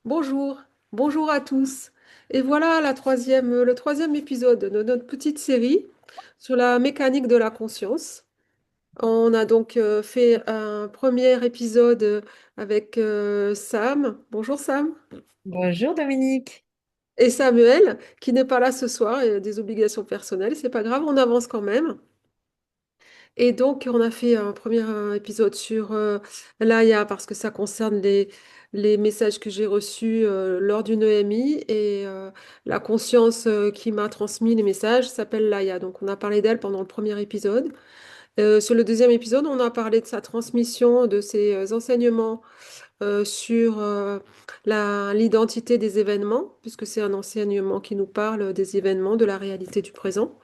Bonjour, bonjour à tous. Et voilà le troisième épisode de notre petite série sur la mécanique de la conscience. On a donc fait un premier épisode avec Sam. Bonjour Sam. Bonjour Dominique. Et Samuel, qui n'est pas là ce soir, et a des obligations personnelles. C'est pas grave, on avance quand même. Et donc, on a fait un premier épisode sur l'AIA parce que ça concerne les messages que j'ai reçus lors d'une EMI et la conscience qui m'a transmis les messages s'appelle l'AIA. Donc, on a parlé d'elle pendant le premier épisode. Sur le deuxième épisode, on a parlé de sa transmission, de ses enseignements sur l'identité des événements, puisque c'est un enseignement qui nous parle des événements, de la réalité du présent.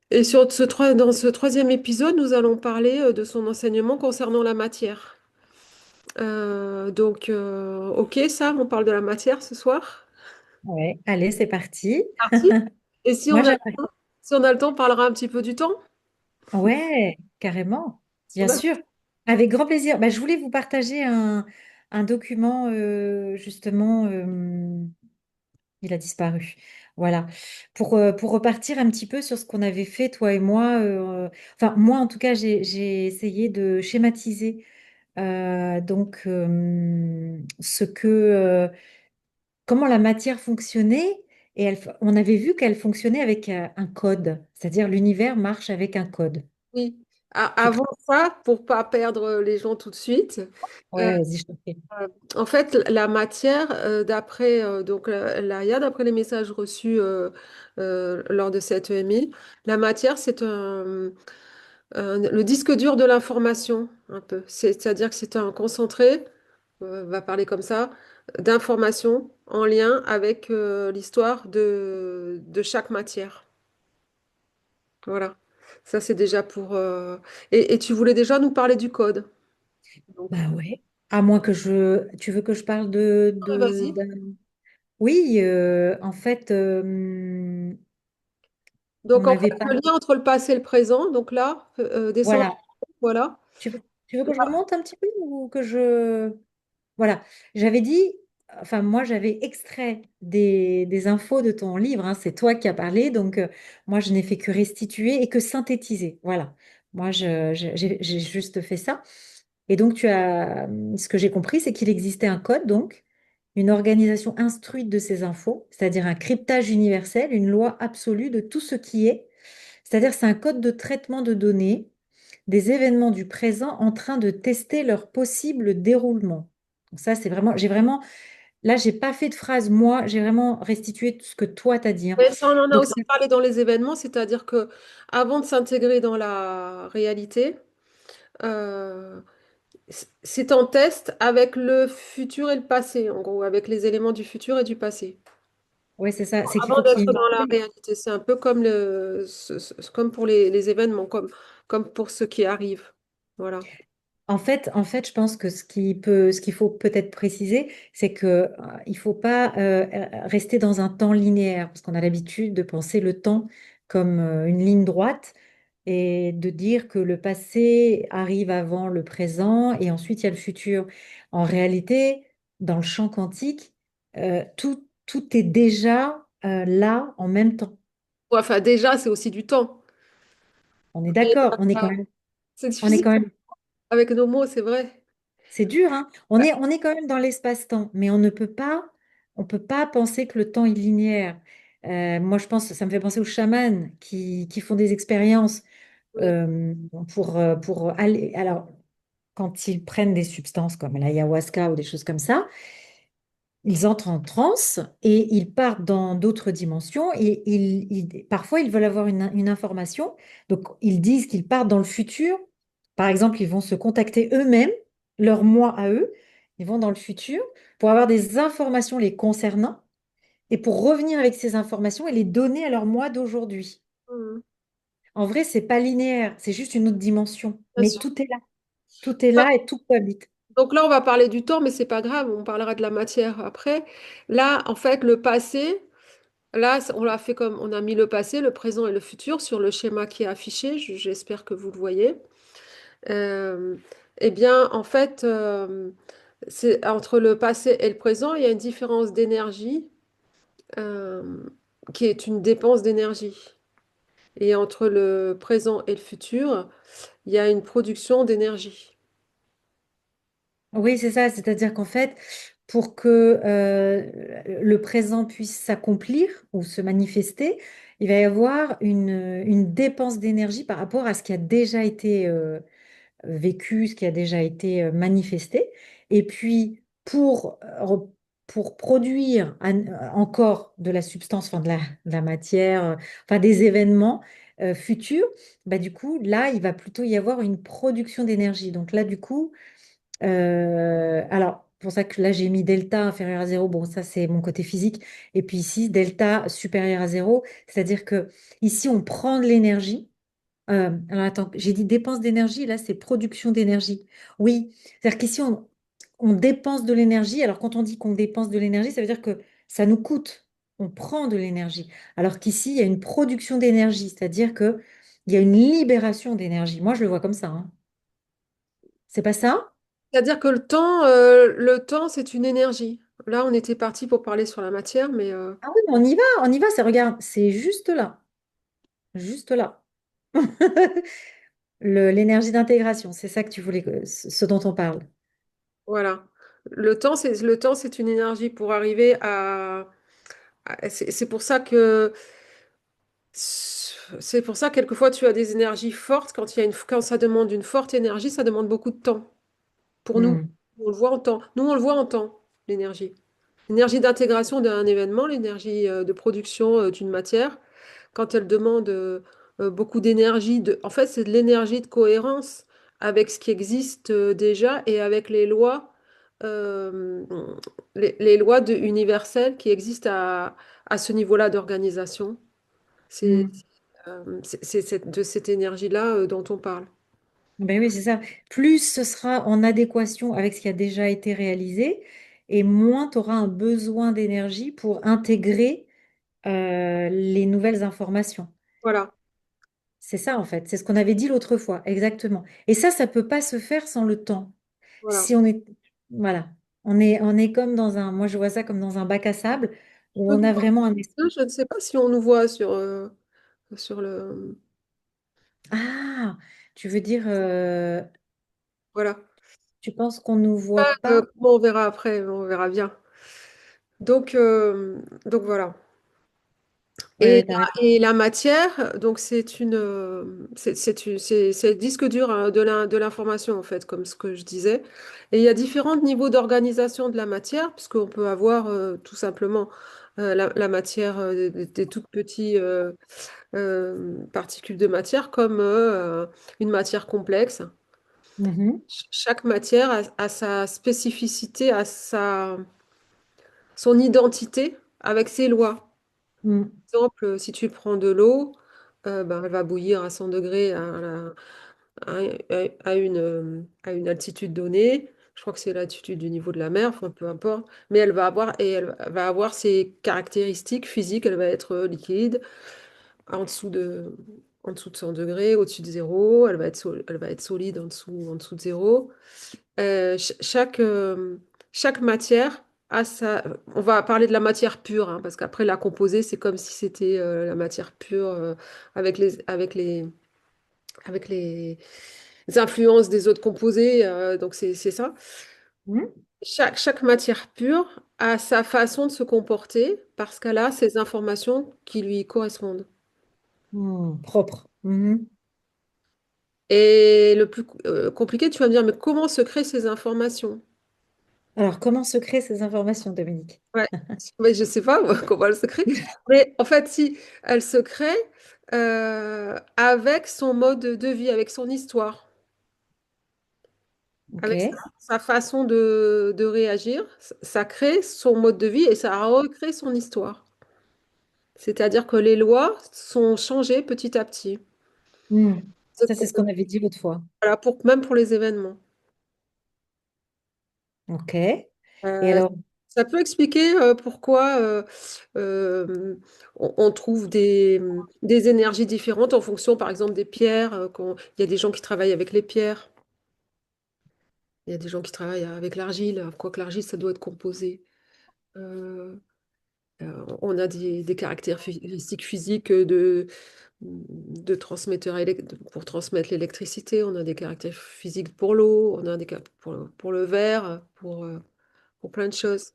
Et dans ce troisième épisode, nous allons parler de son enseignement concernant la matière. Ok, Sam, on parle de la matière ce soir. Ouais, allez, c'est parti. Parti. Et si Moi, on a, j'aimerais. si on a le temps, on parlera un petit peu du temps. Ouais, carrément, bien On a- sûr. Avec grand plaisir. Bah, je voulais vous partager un document, justement, il a disparu. Voilà. Pour repartir un petit peu sur ce qu'on avait fait, toi et moi. Enfin, moi, en tout cas, j'ai essayé de schématiser ce que. comment la matière fonctionnait et on avait vu qu'elle fonctionnait avec un code, c'est-à-dire l'univers marche avec un code. oui. C'est très... Avant ça, pour pas perdre les gens tout de suite, euh, Ouais, vas-y, je t'en prie. en fait, la matière, d'après l'AIA, d'après les messages reçus lors de cette EMI, la matière, c'est le disque dur de l'information, un peu. C'est-à-dire que c'est un concentré, on va parler comme ça, d'informations en lien avec l'histoire de chaque matière. Voilà. Ça, c'est déjà pour... et tu voulais déjà nous parler du code. Donc, Bah ouais. À moins que je... Tu veux que je parle vas-y. Oui, en fait, Donc, on en fait, avait pas... le lien entre le passé et le présent, donc là, descendre, Voilà. voilà. Tu veux que je remonte un petit peu ou que je... Voilà, j'avais dit, enfin moi j'avais extrait des infos de ton livre, hein, c'est toi qui as parlé, donc moi je n'ai fait que restituer et que synthétiser. Voilà, moi j'ai juste fait ça. Et donc ce que j'ai compris, c'est qu'il existait un code, donc une organisation instruite de ces infos, c'est-à-dire un cryptage universel, une loi absolue de tout ce qui est, c'est-à-dire c'est un code de traitement de données des événements du présent en train de tester leur possible déroulement. Donc ça, c'est vraiment, là, j'ai pas fait de phrase moi, j'ai vraiment restitué tout ce que toi t'as dit, hein. Mais ça, on en a Donc aussi parlé dans les événements, c'est-à-dire que avant de s'intégrer dans la réalité, euh, c'est en test avec le futur et le passé, en gros, avec les éléments du futur et du passé. ouais, c'est ça, c'est qu'il Avant faut qu'il d'être y ait dans la réalité, c'est un peu comme comme pour les événements, comme pour ce qui arrive. Voilà. en fait, je pense que ce qu'il faut peut-être préciser, c'est que il faut pas rester dans un temps linéaire, parce qu'on a l'habitude de penser le temps comme une ligne droite et de dire que le passé arrive avant le présent et ensuite il y a le futur. En réalité, dans le champ quantique, tout est déjà là en même temps. Ouais, enfin, déjà, c'est aussi du temps. On est Mais, d'accord, euh, c'est on est difficile quand même avec nos mots, c'est vrai. C'est dur, hein. On est quand même dans l'espace-temps, mais on peut pas penser que le temps est linéaire. Moi, je pense, ça me fait penser aux chamans qui font des expériences Oui. euh, pour aller. Alors, quand ils prennent des substances comme l'ayahuasca ou des choses comme ça, ils entrent en transe et ils partent dans d'autres dimensions et parfois ils veulent avoir une information. Donc ils disent qu'ils partent dans le futur. Par exemple, ils vont se contacter eux-mêmes, leur moi à eux. Ils vont dans le futur pour avoir des informations les concernant et pour revenir avec ces informations et les donner à leur moi d'aujourd'hui. Mhm. En vrai, c'est pas linéaire, c'est juste une autre dimension. Bien Mais sûr. tout est là. Tout est là et tout cohabite. Donc là, on va parler du temps, mais c'est pas grave, on parlera de la matière après. Là, en fait, le passé, là, on l'a fait comme on a mis le passé, le présent et le futur sur le schéma qui est affiché. J'espère que vous le voyez. Euh, eh bien, en fait, C'est entre le passé et le présent, il y a une différence d'énergie euh, qui est une dépense d'énergie. Et entre le présent et le futur, il y a une production d'énergie. Oui, c'est ça. C'est-à-dire qu'en fait, pour que le présent puisse s'accomplir ou se manifester, il va y avoir une dépense d'énergie par rapport à ce qui a déjà été vécu, ce qui a déjà été manifesté. Et puis, pour produire encore de la substance, enfin de la matière, enfin des événements futurs, bah, du coup, là, il va plutôt y avoir une production d'énergie. Donc là, du coup, alors, pour ça que là, j'ai mis delta inférieur à zéro. Bon, ça, c'est mon côté physique. Et puis ici, delta supérieur à zéro. C'est-à-dire que ici, on prend de l'énergie. Alors, attends, j'ai dit dépense d'énergie. Là, c'est production d'énergie. Oui, c'est-à-dire qu'ici, on dépense de l'énergie. Alors, quand on dit qu'on dépense de l'énergie, ça veut dire que ça nous coûte. On prend de l'énergie. Alors qu'ici, il y a une production d'énergie. C'est-à-dire que il y a une libération d'énergie. Moi, je le vois comme ça, hein. C'est pas ça? C'est-à-dire que le temps, c'est une énergie. Là, on était parti pour parler sur la matière, mais Ah oui, on y va, ça regarde, c'est juste là. L'énergie d'intégration, c'est ça que tu voulais, ce dont on parle. voilà. Le temps, c'est une énergie pour arriver c'est pour ça que c'est pour ça quelquefois tu as des énergies fortes quand quand ça demande une forte énergie, ça demande beaucoup de temps. Pour nous, Hmm, on le voit en temps. Nous, on le voit en temps, l'énergie. L'énergie d'intégration d'un événement, l'énergie de production d'une matière, quand elle demande beaucoup d'énergie, en fait, c'est de l'énergie de cohérence avec ce qui existe déjà et avec euh, les lois universelles qui existent à ce niveau-là d'organisation. C'est hmm. de cette énergie-là dont on parle. Ben oui, c'est ça. Plus ce sera en adéquation avec ce qui a déjà été réalisé, et moins tu auras un besoin d'énergie pour intégrer les nouvelles informations. Voilà, C'est ça, en fait. C'est ce qu'on avait dit l'autre fois, exactement. Et ça peut pas se faire sans le temps. voilà. Si on est, voilà, on est comme dans un, moi je vois ça comme dans un bac à sable où Je on a vraiment un espace. je ne sais pas si on nous voit sur le... Ah, tu veux dire, Voilà. tu penses qu'on nous voit pas? Comment on verra après, on verra bien. Donc, euh, donc voilà. Ouais, t'as raison. Et la matière, donc c'est le disque dur hein, de l'information en fait, comme ce que je disais. Et il y a différents niveaux d'organisation de la matière, puisqu'on peut avoir tout simplement la matière, des toutes petits particules de matière, comme une matière complexe. Mhm. Chaque matière a sa spécificité, son identité avec ses lois. Mm, Par exemple, si tu prends de l'eau, ben, elle va bouillir à 100 degrés à une altitude donnée. Je crois que c'est l'altitude du niveau de la mer, enfin, peu importe. Mais elle va avoir ses caractéristiques physiques. Elle va être liquide en dessous en dessous de 100 degrés, au-dessus de zéro. Elle va être solide en dessous de zéro. Chaque matière a sa... On va parler de la matière pure, hein, parce qu'après la composée, c'est comme si c'était la matière pure avec les influences des autres composés. Donc c'est ça. mm, Chaque matière pure a sa façon de se comporter parce qu'elle a ses informations qui lui correspondent. propre. Mhm. Et le plus compliqué, tu vas me dire, mais comment se créent ces informations? Alors, comment se créent ces informations, Dominique? Ouais, mais je sais pas moi, comment elle se crée. Mais en fait, si elle se crée avec son mode de vie, avec son histoire, Ok. avec sa façon de réagir, ça crée son mode de vie et ça recrée son histoire. C'est-à-dire que les lois sont changées petit à petit. Mm. C'est Ça, c'est ce qu'on avait dit l'autre fois. Voilà, même pour les événements. Ok. Et Euh, alors? Ça peut expliquer pourquoi euh, on trouve des énergies différentes en fonction, par exemple, des pierres. Il y a des gens qui travaillent avec les pierres. Il y a des gens qui travaillent avec l'argile, quoique l'argile, ça doit être composé. Euh, on a des caractéristiques physiques de transmetteurs pour transmettre l'électricité. On a des caractéristiques physiques pour l'eau, on a pour le verre, pour plein de choses.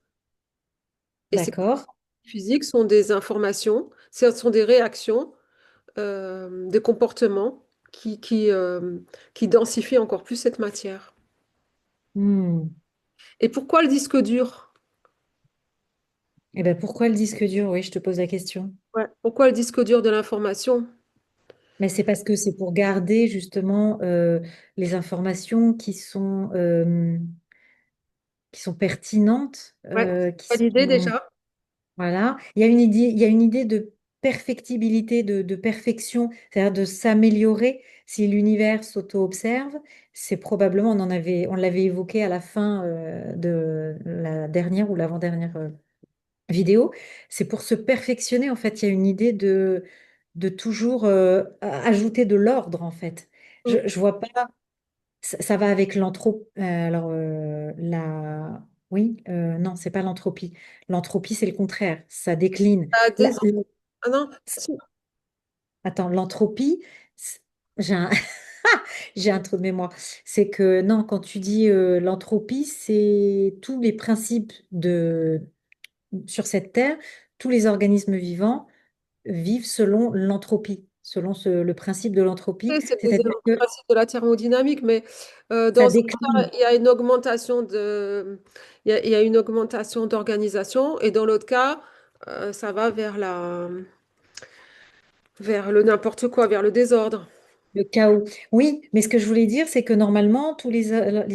Et ces D'accord. physiques sont des informations, ce sont des réactions, des comportements qui densifient encore plus cette matière. Hmm. Et pourquoi le disque dur? Et ben pourquoi le disque dur? Oui, je te pose la question. Ouais. Pourquoi le disque dur de l'information? Mais c'est parce que c'est pour garder justement les informations qui sont pertinentes, Ouais. qui Pas l'idée sont déjà? voilà. Il y a une idée de perfectibilité, de perfection, c'est-à-dire de s'améliorer. Si l'univers s'auto-observe, c'est probablement, on l'avait évoqué à la fin de la dernière ou l'avant-dernière vidéo, c'est pour se perfectionner. En fait, il y a une idée de toujours ajouter de l'ordre, en fait. Mm. Je vois pas, ça va avec l'entropie. Oui, non, c'est pas l'entropie. L'entropie, c'est le contraire, ça décline. Ah, ah non, si. Attends, l'entropie, c'est- j'ai un... j'ai un trou de mémoire. C'est que non, quand tu dis l'entropie, c'est tous les principes sur cette terre, tous les organismes vivants vivent selon l'entropie, selon le principe de l'entropie, C'est c'est-à-dire le que principe de la thermodynamique, mais ça dans ce cas, décline. il y a une augmentation il y a une augmentation d'organisation, et dans l'autre cas, ça va vers le n'importe quoi, vers le désordre. Le chaos. Oui, mais ce que je voulais dire, c'est que normalement, tous les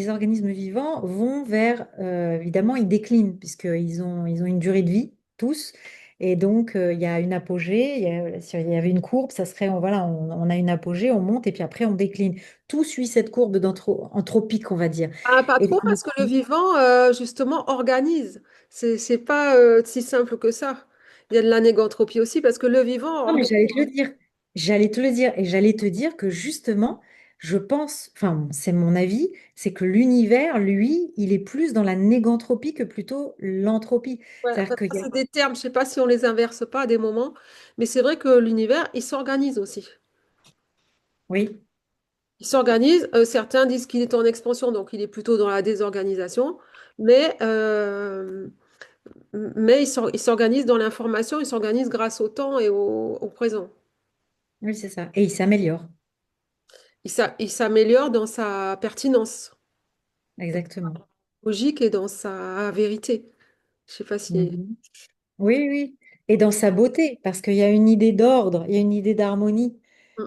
organismes vivants vont vers, évidemment, ils déclinent, puisqu'ils ont une durée de vie, tous. Et donc, il y a une apogée. S'il y avait une courbe, ça serait, voilà, on a une apogée, on monte, et puis après, on décline. Tout suit cette courbe anthropique, on va dire. Ah, pas Et trop, parce que le vivant, justement, organise. C'est pas si simple que ça. Il y a de la négantropie aussi, parce que le vivant non, mais organise. j'allais te le dire. J'allais te le dire. Et j'allais te dire que justement, je pense, enfin, c'est mon avis, c'est que l'univers, lui, il est plus dans la négantropie que plutôt l'entropie. Ouais, C'est-à-dire parce qu'il que y a... c'est des termes, je sais pas si on les inverse pas à des moments, mais c'est vrai que l'univers, il s'organise aussi. Oui, Il s'organise. Certains disent qu'il est en expansion, donc il est plutôt dans la désorganisation, mais, euh, mais il s'organise dans l'information, il s'organise grâce au temps et au présent. oui, c'est ça. Et il s'améliore. Il s'améliore dans sa pertinence Exactement. logique et dans sa vérité. Je sais pas si... Mhm. Oui, oui. Et dans sa beauté, parce qu'il y a une idée d'ordre, il y a une idée d'harmonie. Mm.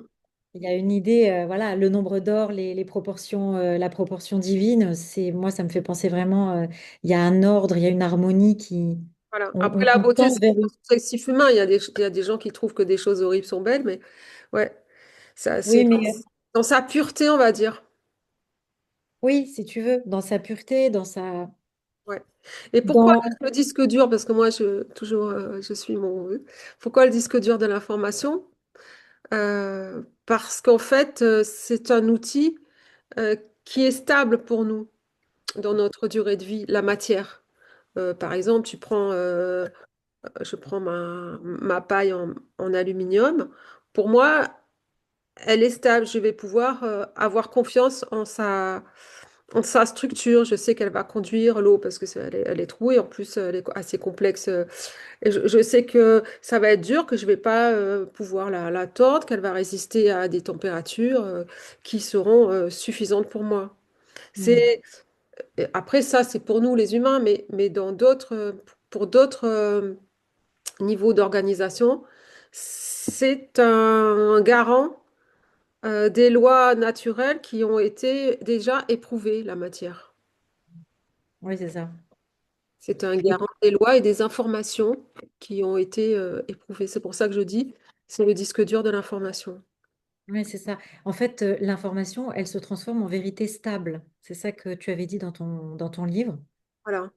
Il y a une idée, voilà, le nombre d'or, les proportions, la proportion divine, moi, ça me fait penser vraiment, il y a un ordre, il y a une harmonie qui, Voilà. Après, la on beauté, tend c'est vers. subjectif humain. Il y a des gens qui trouvent que des choses horribles sont belles, mais ouais, ça, c'est Oui, mais dans sa pureté, on va dire. oui, si tu veux, dans sa pureté, Ouais. Et pourquoi dans, le disque dur? Parce que moi, toujours, je suis mon... Pourquoi le disque dur de l'information? Parce qu'en fait, c'est un outil euh, qui est stable pour nous dans notre durée de vie, la matière. Par exemple, je prends ma paille en aluminium. Pour moi, elle est stable. Je vais pouvoir avoir confiance en sa structure. Je sais qu'elle va conduire l'eau parce que elle est trouée. En plus, elle est assez complexe. Et je sais que ça va être dur, que je vais pas pouvoir la tordre, qu'elle va résister à des températures qui seront suffisantes pour moi. Hmm. C'est, après, ça, c'est pour nous les humains, mais pour d'autres niveaux d'organisation, c'est un garant des lois naturelles qui ont été déjà éprouvées, la matière. Oui, c'est ça. C'est un Et- garant des lois et des informations qui ont été éprouvées. C'est pour ça que je dis, c'est le disque dur de l'information. Oui, c'est ça. En fait, l'information, elle se transforme en vérité stable. C'est ça que tu avais dit dans ton livre. Voilà.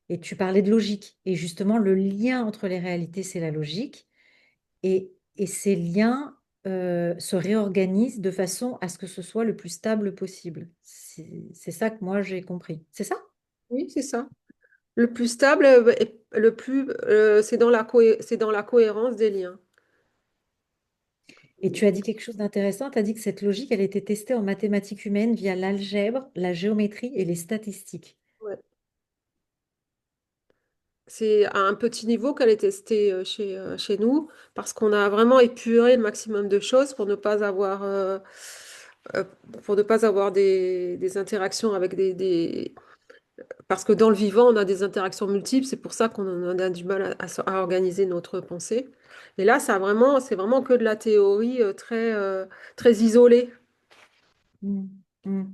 Et tu parlais de logique. Et justement, le lien entre les réalités, c'est la logique. Et ces liens. se réorganise de façon à ce que ce soit le plus stable possible. C'est ça que moi j'ai compris. C'est ça? Oui, c'est ça. Le plus stable, c'est dans c'est dans la cohérence des liens. Et tu as dit quelque chose d'intéressant. Tu as dit que cette logique, elle était testée en mathématiques humaines via l'algèbre, la géométrie et les statistiques. Ouais. C'est à un petit niveau qu'elle est testée chez nous, parce qu'on a vraiment épuré le maximum de choses euh, pour ne pas avoir des interactions avec Parce que dans le vivant, on a des interactions multiples, c'est pour ça qu'on en a du mal à organiser notre pensée. Et là, c'est vraiment que de la théorie très isolée. Mm. Mm.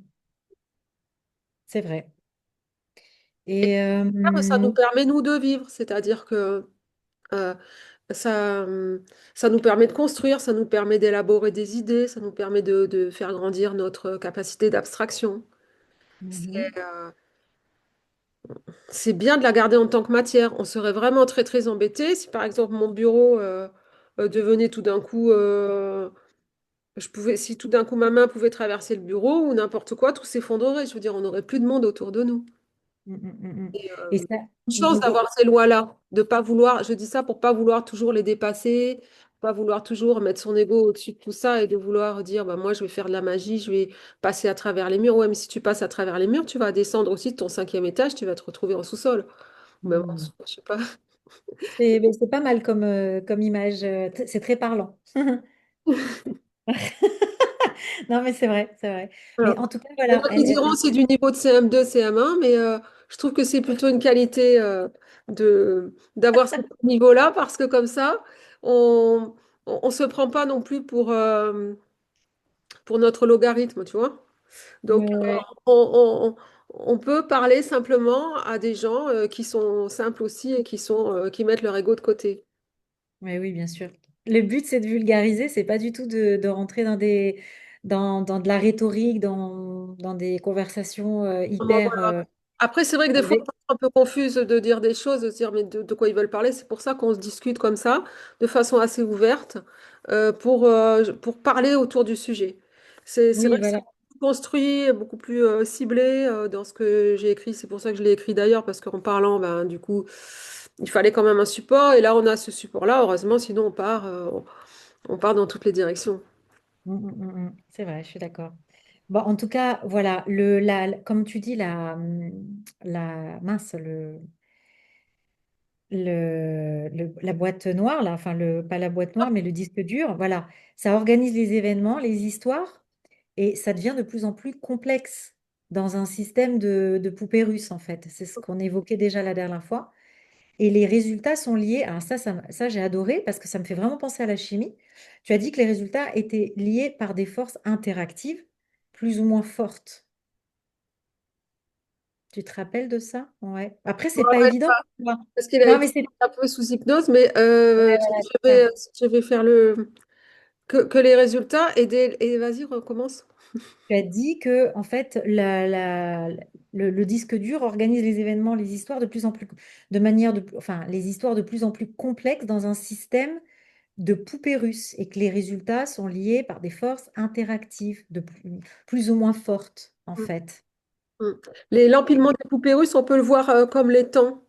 C'est vrai. Et Et ça nous permet, nous, de vivre, c'est-à-dire que euh, ça, ça nous permet de construire, ça nous permet d'élaborer des idées, ça nous permet de faire grandir notre capacité d'abstraction. C'est mhm. euh, c'est bien de la garder en tant que matière. On serait vraiment très embêté si, par exemple, mon bureau devenait tout d'un coup, si tout d'un coup ma main pouvait traverser le bureau ou n'importe quoi, tout s'effondrerait. Je veux dire, on n'aurait plus de monde autour de nous. Mm, mm, mm, mm. Et, Et ça, une mm, chance mm, d'avoir ces lois-là, de pas vouloir, je dis ça pour pas vouloir toujours les dépasser, pas vouloir toujours mettre son ego au-dessus de tout ça et de vouloir dire, bah, moi je vais faire de la magie, je vais passer à travers les murs. Ouais, mais si tu passes à travers les murs, tu vas descendre aussi de ton cinquième étage, tu vas te retrouver en sous-sol. Mais bon, mm. je sais pas. C'est pas mal comme, comme image. C'est très parlant. Non, mais c'est vrai, c'est vrai. Voilà. Mais en tout cas, Il y en voilà, a qui diront c'est du niveau de CM2, CM1, mais je trouve que c'est plutôt une qualité d'avoir ce niveau-là parce que comme ça, on se prend pas non plus pour notre logarithme, tu vois. Donc, ouais, ouais. on peut parler simplement à des gens qui sont simples aussi et qui mettent leur ego de côté. Ouais, oui, bien sûr. Le but, c'est de vulgariser, c'est pas du tout de rentrer dans de la rhétorique, dans des conversations Vraiment, hyper voilà. Après, c'est vrai que des fois, élevées. on est un peu confuse de dire des choses, de se dire mais de quoi ils veulent parler. C'est pour ça qu'on se discute comme ça, de façon assez ouverte, pour parler autour du sujet. C'est vrai Oui, que c'est voilà. beaucoup plus construit, beaucoup plus ciblé dans ce que j'ai écrit. C'est pour ça que je l'ai écrit d'ailleurs, parce qu'en parlant, ben, du coup, il fallait quand même un support. Et là, on a ce support-là, heureusement, sinon on part dans toutes les directions. C'est vrai, je suis d'accord. Bon, en tout cas, voilà, comme tu dis, la mince, la boîte noire, là, enfin, pas la boîte noire, mais le disque dur, voilà, ça organise les événements, les histoires, et ça devient de plus en plus complexe dans un système de poupées russes, en fait. C'est ce qu'on évoquait déjà la dernière fois. Et les résultats sont liés, alors ça j'ai adoré parce que ça me fait vraiment penser à la chimie. Tu as dit que les résultats étaient liés par des forces interactives plus ou moins fortes. Tu te rappelles de ça? Ouais. Après, Je me c'est pas rappelle évident pas, pour toi. parce qu'il a Non, mais été c'est un peu sous hypnose, mais ouais, voilà, c'est ça. je vais faire que les résultats et vas-y, recommence. Tu as dit que en fait le disque dur organise les événements, les histoires de plus en plus de manière enfin les histoires de plus en plus complexes dans un système de poupées russes et que les résultats sont liés par des forces interactives plus ou moins fortes, en Mm, fait. mm. L'empilement des poupées russes, on peut le voir comme les temps.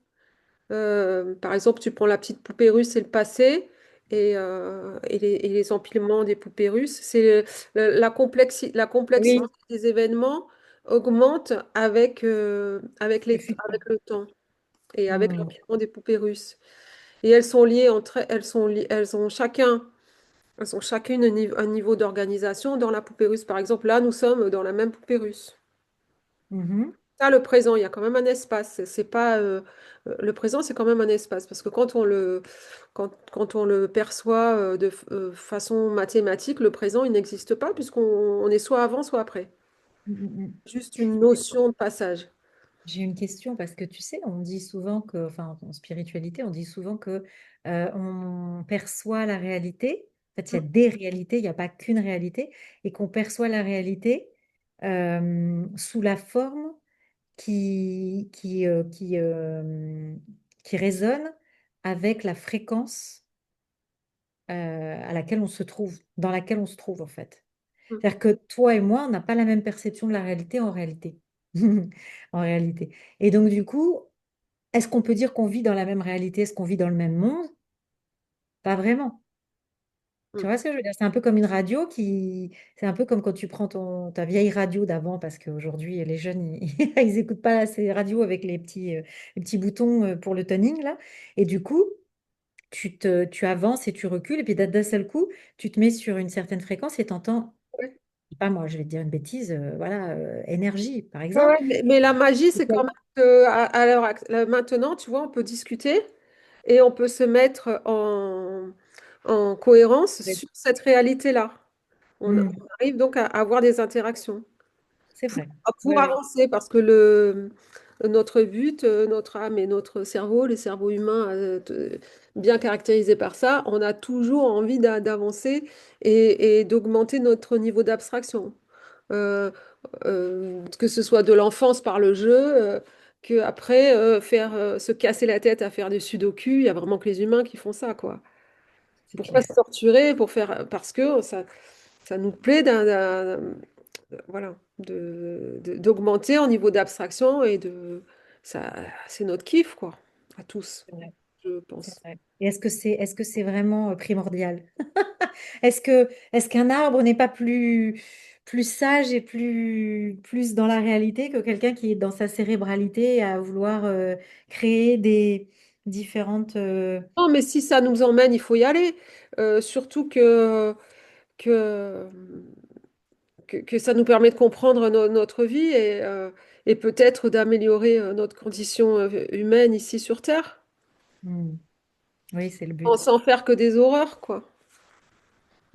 Par exemple, tu prends la petite poupée russe, c'est le passé, et les empilements des poupées russes, c'est la complexité Oui, des événements augmente le futur. avec le temps et avec Hmm. l'empilement des poupées russes. Et elles sont liées entre elles ont chacune un niveau d'organisation. Dans la poupée russe, par exemple, là, nous sommes dans la même poupée russe. Mhm. Ça, le présent, il y a quand même un espace. C'est pas, le présent, c'est quand même un espace. Parce que quand on le perçoit façon mathématique, le présent, il n'existe pas on est soit avant, soit après. Mhm. Juste une notion de passage. J'ai une question parce que tu sais, on dit souvent que, enfin, en spiritualité, on dit souvent que on perçoit la réalité. En fait, il y a des réalités, il n'y a pas qu'une réalité, et qu'on perçoit la réalité sous la forme qui résonne avec la fréquence à laquelle on se trouve, dans laquelle on se trouve en fait. Mm. C'est-à-dire que toi et moi, on n'a pas la même perception de la réalité en réalité. En réalité. Et donc, du coup, est-ce qu'on peut dire qu'on vit dans la même réalité? Est-ce qu'on vit dans le même monde? Pas vraiment. Tu Mm. vois ce que je veux dire? C'est un peu comme une radio C'est un peu comme quand tu prends ta vieille radio d'avant, parce qu'aujourd'hui, les jeunes, ils n'écoutent pas ces radios avec les petits boutons pour le tuning, là. Et du coup, tu avances et tu recules, et puis d'un seul coup, tu te mets sur une certaine fréquence et t'entends, Ouais. je sais pas moi, je vais te dire une bêtise, voilà, énergie, par Ouais, exemple. ouais, mais la magie, c'est quand même que là, maintenant, tu vois, on peut discuter et on peut se mettre en cohérence Ouais. sur cette réalité-là. Hmm, On arrive donc à avoir des interactions. c'est vrai. Pour Ouais, ouais. avancer, parce que notre but, notre âme et notre cerveau, les cerveaux humains bien caractérisés par ça, on a toujours envie d'avancer et d'augmenter notre niveau d'abstraction. Euh, que ce soit de l'enfance par le jeu, que après faire se casser la tête à faire du sudoku, il y a vraiment que les humains qui font ça, quoi. C'est Pourquoi clair. se torturer pour faire parce que ça nous plaît voilà, d'augmenter en niveau d'abstraction et ça, c'est notre kiff, quoi, à tous, C'est vrai. je C'est pense. vrai. Et est-ce que c'est vraiment primordial? Est-ce qu'un arbre n'est pas plus sage et plus dans la réalité que quelqu'un qui est dans sa cérébralité à vouloir créer des différentes... Non, mais si ça nous emmène, il faut y aller. Surtout que, que ça nous permet de comprendre notre vie et peut-être d'améliorer notre condition humaine ici sur Terre, Hmm. Oui, c'est le sans but. sans faire que des horreurs, quoi.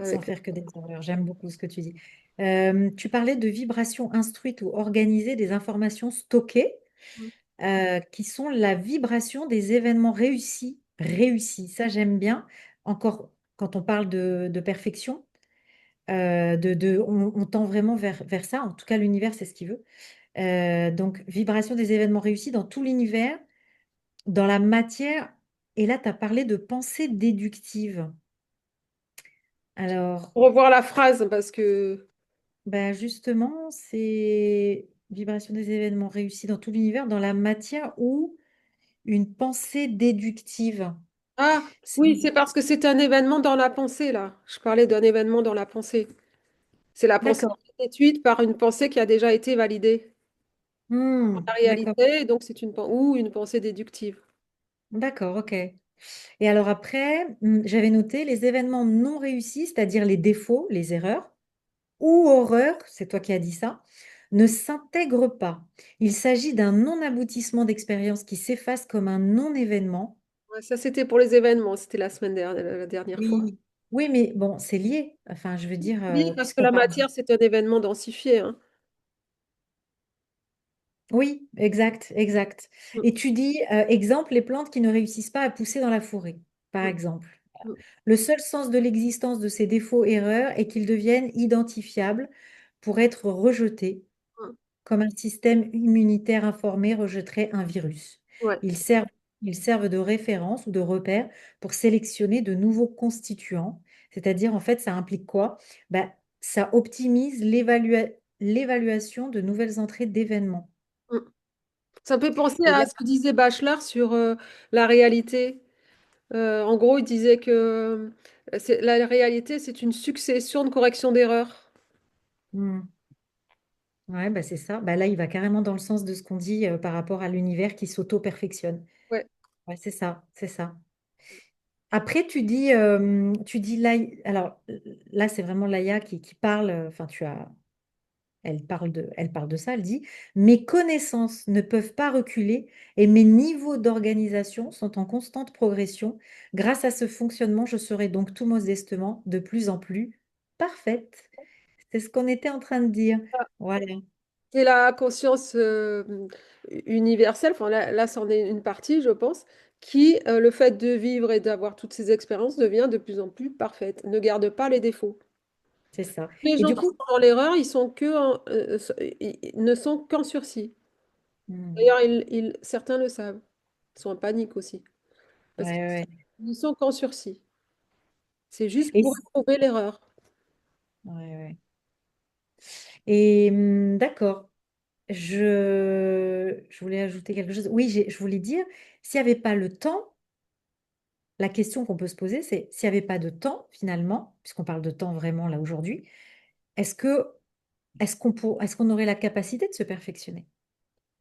Sans Avec... faire que des erreurs. J'aime beaucoup ce que tu dis. Tu parlais de vibrations instruites ou organisées des informations stockées, qui sont la vibration des événements réussis. Réussis, ça j'aime bien. Encore, quand on parle de perfection, on tend vraiment vers ça. En tout cas, l'univers, c'est ce qu'il veut. Donc, vibration des événements réussis dans tout l'univers, dans la matière. Et là, tu as parlé de pensée déductive. Alors, Revoir la phrase parce que... ben justement, c'est vibration des événements réussis dans tout l'univers, dans la matière ou une pensée déductive. Ah, C'est- oui, c'est parce que c'est un événement dans la pensée, là. Je parlais d'un événement dans la pensée. C'est la pensée D'accord. qui est déduite par une pensée qui a déjà été validée Hmm, la d'accord. réalité, et donc c'est ou une pensée déductive. D'accord, ok. Et alors après, j'avais noté les événements non réussis, c'est-à-dire les défauts, les erreurs, ou horreurs, c'est toi qui as dit ça, ne s'intègrent pas. Il s'agit d'un non-aboutissement d'expérience qui s'efface comme un non-événement. Ouais, ça, c'était pour les événements, c'était la semaine dernière, la dernière fois. Oui. Oui, mais bon, c'est lié. Enfin, je veux dire, Oui, parce que puisqu'on la parle. matière, c'est un événement densifié, hein. Oui, exact, exact. Mm, Et tu dis, exemple, les plantes qui ne réussissent pas à pousser dans la forêt, par mm, exemple. mm, Le seul sens de l'existence de ces défauts erreurs est qu'ils deviennent identifiables pour être rejetés, mm. comme un système immunitaire informé rejetterait un virus. Ouais. Ils servent, ils servent de référence ou de repère pour sélectionner de nouveaux constituants. C'est-à-dire, en fait, ça implique quoi? Ben, ça optimise l'évaluation de nouvelles entrées d'événements. Mm. Ça me fait penser Et à là, ce que disait Bachelard sur la réalité. En gros, il disait que la réalité, c'est une succession de corrections d'erreurs. hmm, ouais, bah c'est ça. Bah là, il va carrément dans le sens de ce qu'on dit par rapport à l'univers qui s'auto-perfectionne. Ouais. Ouais, c'est ça, c'est ça. Après, tu dis là, alors là, c'est vraiment Laïa qui parle, enfin, elle parle de ça, elle dit, mes connaissances ne peuvent pas reculer et mes niveaux d'organisation sont en constante progression. Grâce à ce fonctionnement, je serai donc tout modestement de plus en plus parfaite. C'est ce qu'on était en train de dire. Voilà, C'est la conscience universelle, enfin là, c'en est une partie, je pense, qui, le fait de vivre et d'avoir toutes ces expériences, devient de plus en plus parfaite, ne garde pas les défauts. c'est ça. Les Et gens du qui coup, sont dans l'erreur, ils ne sont qu'en sursis. hmm, D'ailleurs, certains le savent, ils sont en panique aussi, ouais, parce qu'ils ouais. ne sont qu'en sursis. C'est juste Et, pour trouver l'erreur. ouais, ouais. Et d'accord. Je voulais ajouter quelque chose. Oui, je voulais dire, s'il n'y avait pas le temps, la question qu'on peut se poser, c'est s'il n'y avait pas de temps, finalement, puisqu'on parle de temps vraiment là aujourd'hui, est-ce que est-ce qu'on aurait la capacité de se perfectionner?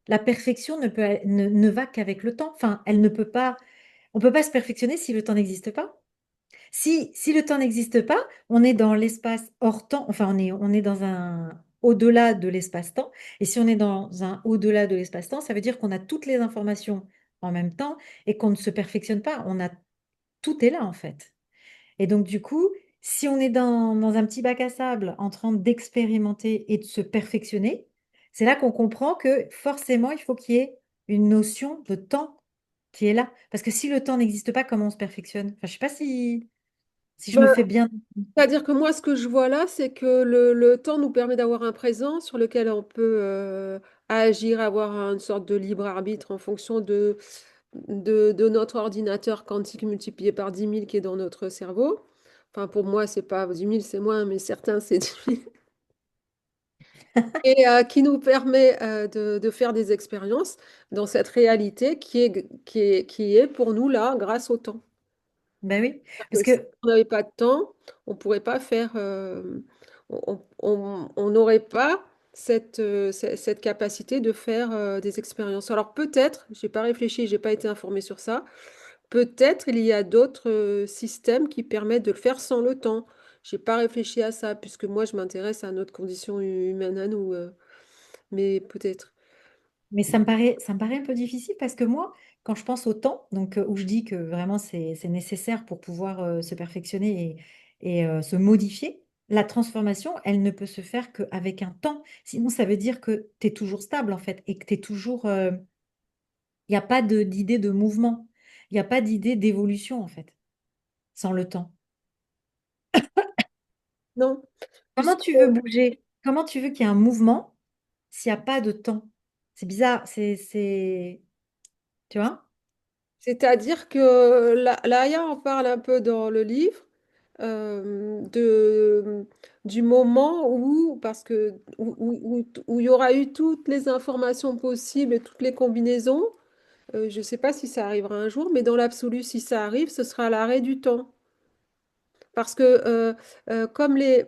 La perfection ne va qu'avec le temps. Enfin, elle ne peut pas, on peut pas se perfectionner si le temps n'existe pas. Si le temps n'existe pas, on est dans l'espace hors temps, enfin on est dans un au-delà de l'espace-temps. Et si on est dans un au-delà de l'espace-temps, ça veut dire qu'on a toutes les informations en même temps et qu'on ne se perfectionne pas. Tout est là en fait. Et donc du coup, si on est dans un petit bac à sable en train d'expérimenter et de se perfectionner, c'est là qu'on comprend que forcément, il faut qu'il y ait une notion de temps qui est là. Parce que si le temps n'existe pas, comment on se perfectionne? Enfin, je sais pas si je me fais bien. C'est-à-dire que moi, ce que je vois là, c'est que le temps nous permet d'avoir un présent sur lequel on peut agir, avoir une sorte de libre arbitre en fonction de notre ordinateur quantique multiplié par 10 000 qui est dans notre cerveau. Enfin, pour moi, c'est pas 10 000, c'est moins, mais certains, c'est 10 000. Et qui nous permet de faire des expériences dans cette réalité qui est pour nous là grâce au temps. Ben oui, parce Que si que on n'avait pas de temps, on pourrait pas faire, on n'aurait pas cette capacité de faire des expériences. Alors peut-être, j'ai pas réfléchi, j'ai pas été informée sur ça. Peut-être il y a d'autres systèmes qui permettent de le faire sans le temps. J'ai pas réfléchi à ça puisque moi je m'intéresse à notre condition humaine à nous. Mais peut-être. mais ça me paraît un peu difficile parce que moi, quand je pense au temps, donc où je dis que vraiment c'est nécessaire pour pouvoir se perfectionner et se modifier, la transformation, elle ne peut se faire qu'avec un temps. Sinon, ça veut dire que tu es toujours stable en fait et que tu es toujours. Il n'y a pas d'idée de mouvement. Il n'y a pas d'idée d'évolution en fait, sans le temps. Non, Comment puisque tu veux bouger? Comment tu veux qu'il y ait un mouvement s'il n'y a pas de temps? C'est bizarre, tu vois? c'est-à-dire que l'AIA en parle un peu dans le livre du moment où, parce que, où il y aura eu toutes les informations possibles et toutes les combinaisons. Je ne sais pas si ça arrivera un jour, mais dans l'absolu, si ça arrive, ce sera à l'arrêt du temps. Parce que, comme les,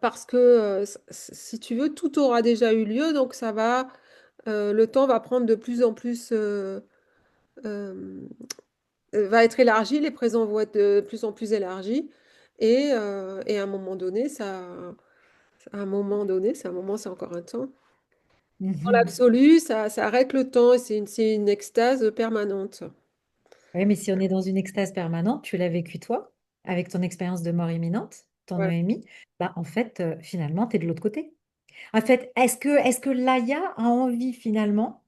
parce que si tu veux, tout aura déjà eu lieu, donc le temps va prendre de plus en plus. Euh, va être élargi, les présents vont être de plus en plus élargis. Et à un moment donné, à un moment donné, c'est un moment, c'est encore un temps. Dans Mhm. l'absolu, ça arrête le temps et c'est une extase permanente. Oui, mais si on est dans une extase permanente, tu l'as vécu toi, avec ton expérience de mort imminente, ton Voilà. EMI, bah en fait, finalement, tu es de l'autre côté. En fait, est-ce que Laïa a envie finalement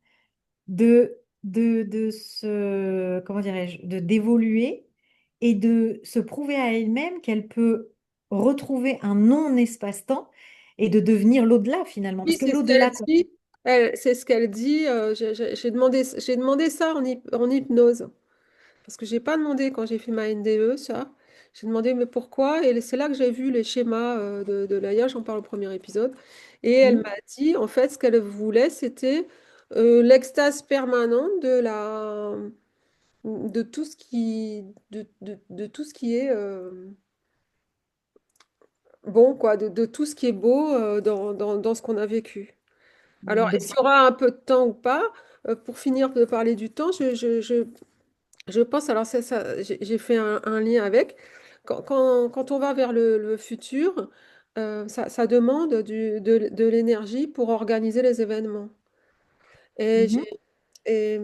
de se, comment dirais-je, d'évoluer et de se prouver à elle-même qu'elle peut retrouver un non-espace-temps et de devenir l'au-delà finalement? Oui, Parce que c'est ce qu'elle l'au-delà, quoi. dit. C'est ce qu'elle dit. J'ai demandé ça en hypnose. Parce que j'ai pas demandé quand j'ai fait ma NDE, ça. J'ai demandé mais pourquoi? Et c'est là que j'ai vu les schémas de l'AIA, j'en parle au premier épisode. Et elle Mhm. m'a dit, en fait, ce qu'elle voulait, c'était l'extase permanente de tout ce de tout ce qui est bon, quoi, de tout ce qui est beau dans ce qu'on a vécu. Alors, Donc, est-ce qu'il y aura un peu de temps ou pas? Pour finir de parler du temps, je pense, alors j'ai fait un lien avec, quand on va vers le futur, ça demande de l'énergie pour organiser les événements. Et, mhm, et,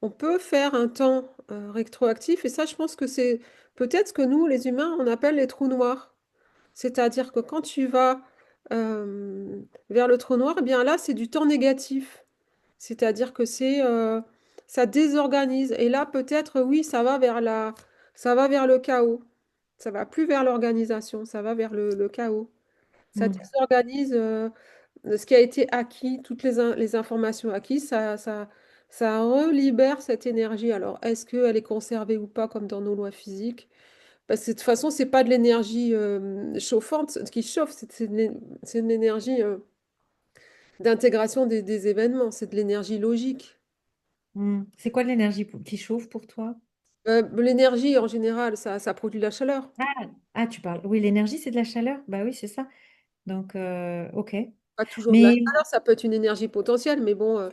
on peut faire un temps rétroactif, et ça, je pense que c'est peut-être ce que nous, les humains, on appelle les trous noirs. C'est-à-dire que quand tu vas vers le trou noir, eh bien là, c'est du temps négatif. C'est-à-dire que ça désorganise. Et là, peut-être, oui, ça va vers le chaos. Ça va plus vers l'organisation, ça va vers le chaos. Ça mhm. désorganise ce qui a été acquis, toutes les informations acquises, ça relibère cette énergie. Alors, est-ce qu'elle est conservée ou pas, comme dans nos lois physiques? Parce que de toute façon, c'est pas de l'énergie chauffante qui chauffe, c'est une énergie d'intégration des événements, c'est de l'énergie logique. C'est quoi l'énergie qui chauffe pour toi? L'énergie, en général, ça produit la chaleur. Ah, tu parles. Oui, l'énergie, c'est de la chaleur. Bah oui, c'est ça. Donc, ok. Pas toujours de la Mais chaleur, ça peut être une énergie potentielle, mais bon,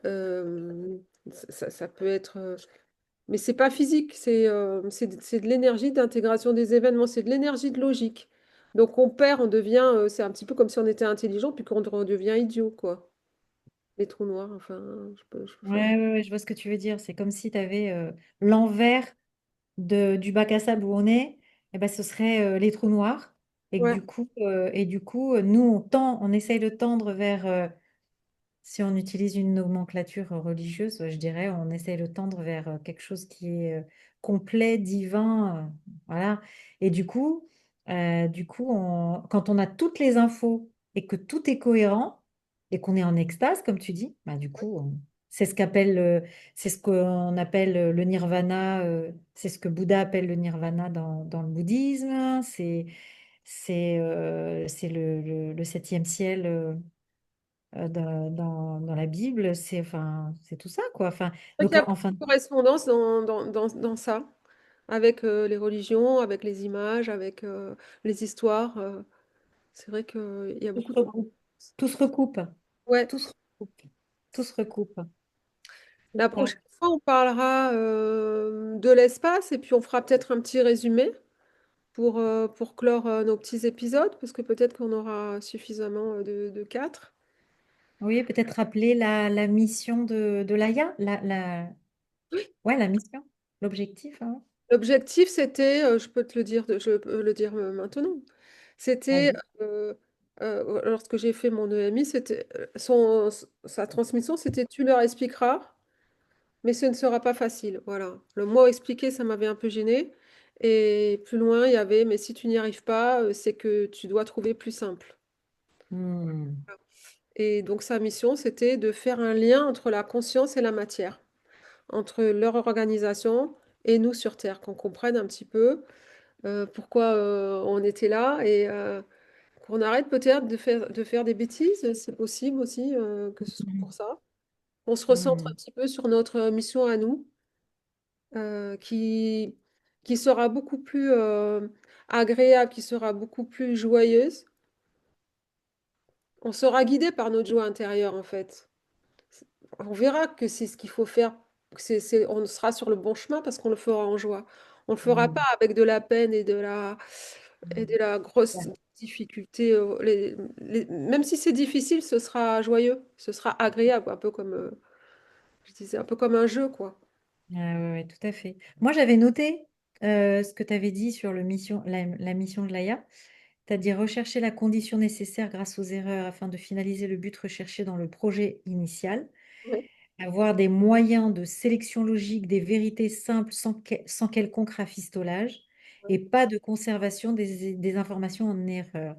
euh, ça peut être. Mais c'est pas physique, c'est de l'énergie d'intégration des événements, c'est de l'énergie de logique. Donc on perd, on devient, c'est un petit peu comme si on était intelligent, puis qu'on redevient idiot, quoi. Les trous noirs, enfin, enfin, ouais, ouais, ouais, je vois ce que tu veux dire. C'est comme si tu avais l'envers du bac à sable où on est, eh ben, ce serait les trous noirs. ouais. Et du coup, nous, on essaye de tendre vers, si on utilise une nomenclature religieuse, je dirais, on essaye de tendre vers quelque chose qui est complet, divin, voilà. Et quand on a toutes les infos et que tout est cohérent et qu'on est en extase, comme tu dis, bah, c'est c'est ce qu'on appelle le nirvana, c'est ce que Bouddha appelle le nirvana dans le bouddhisme, c'est le septième ciel. Dans la Bible, c'est tout ça, quoi. Donc il y a beaucoup de correspondance dans ça, avec les religions, avec les images, avec les histoires. C'est vrai qu'il y a tout se beaucoup de... regroupe. Tout se recoupe. Ouais. Tout se recoupe. Tout se recoupe. C'est La ça. prochaine fois, on parlera de l'espace et puis on fera peut-être un petit résumé pour clore nos petits épisodes, parce que peut-être qu'on aura suffisamment de quatre. Oui, peut-être rappeler la mission de l'AIA, ouais, la mission, l'objectif, hein. L'objectif, c'était, je peux te le dire, je peux le dire maintenant, c'était, Vas-y. lorsque j'ai fait mon EMI, c'était, sa transmission, c'était tu leur expliqueras, mais ce ne sera pas facile. Voilà. Le mot expliquer, ça m'avait un peu gêné. Et plus loin, il y avait, mais si tu n'y arrives pas, c'est que tu dois trouver plus simple. Hmm. Et donc sa mission, c'était de faire un lien entre la conscience et la matière, entre leur organisation et nous sur Terre, qu'on comprenne un petit peu pourquoi on était là et qu'on arrête peut-être de faire des bêtises, c'est possible aussi que ce soit pour ça. On se recentre un Hmm. petit peu sur notre mission à nous, euh, qui, qui sera beaucoup plus agréable, qui sera beaucoup plus joyeuse. On sera guidé par notre joie intérieure, en fait. On verra que c'est ce qu'il faut faire. On sera sur le bon chemin parce qu'on le fera en joie. On ne le fera pas Hmm. avec de la peine et de Hmm. la grosse Ouais. difficulté. Même si c'est difficile, ce sera joyeux, ce sera agréable, un peu comme, je disais, un peu comme un jeu, quoi. Ouais, ouais, ouais, tout à fait. Moi, j'avais noté ce que tu avais dit sur la mission de l'AIA. Tu as dit rechercher la condition nécessaire grâce aux erreurs afin de finaliser le but recherché dans le projet initial. Ouais. Avoir des moyens de sélection logique, des vérités simples sans quelconque rafistolage et pas de conservation des informations en erreur.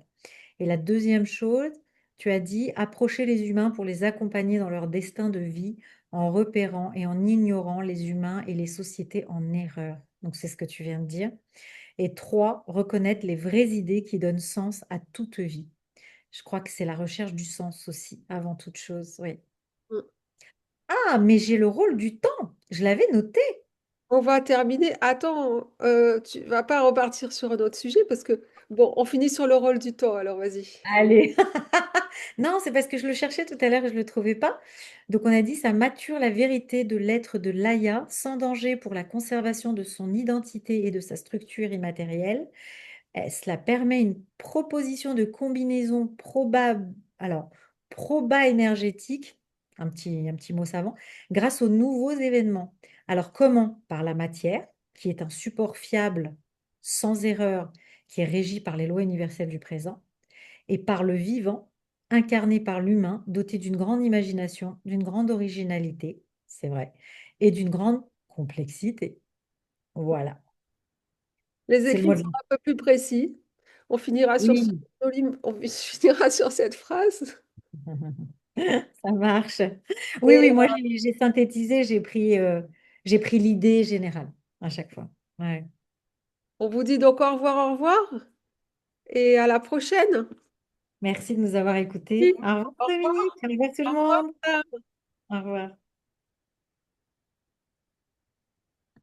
Et la deuxième chose, tu as dit approcher les humains pour les accompagner dans leur destin de vie en repérant et en ignorant les humains et les sociétés en erreur. Donc c'est ce que tu viens de dire. Et trois, reconnaître les vraies idées qui donnent sens à toute vie. Je crois que c'est la recherche du sens aussi, avant toute chose. Oui. Mm. Ah, mais j'ai le rôle du temps. Je l'avais noté. On va terminer. Attends, tu vas pas repartir sur un autre sujet parce que, bon, on finit sur le rôle du temps, alors vas-y. Allez. Non, c'est parce que je le cherchais tout à l'heure et je ne le trouvais pas. Donc on a dit ça mature la vérité de l'être de Laïa sans danger pour la conservation de son identité et de sa structure immatérielle. Cela permet une proposition de combinaison probable, alors proba énergétique, un petit mot savant, grâce aux nouveaux événements. Alors comment? Par la matière, qui est un support fiable, sans erreur, qui est régi par les lois universelles du présent, et par le vivant, incarné par l'humain, doté d'une grande imagination, d'une grande originalité, c'est vrai, et d'une grande complexité. Voilà, Les c'est le écrits mot de sont la... un peu plus précis. On finira sur ce Oui. on finira sur cette phrase. Ça marche. Oui, Et oui, moi j'ai synthétisé, j'ai pris l'idée générale à chaque fois. Ouais. On vous dit donc au revoir et à la prochaine. Merci de nous avoir écoutés. Oui. Au revoir, Au revoir. Dominique. Au revoir tout Au le revoir, monde. madame. Au revoir.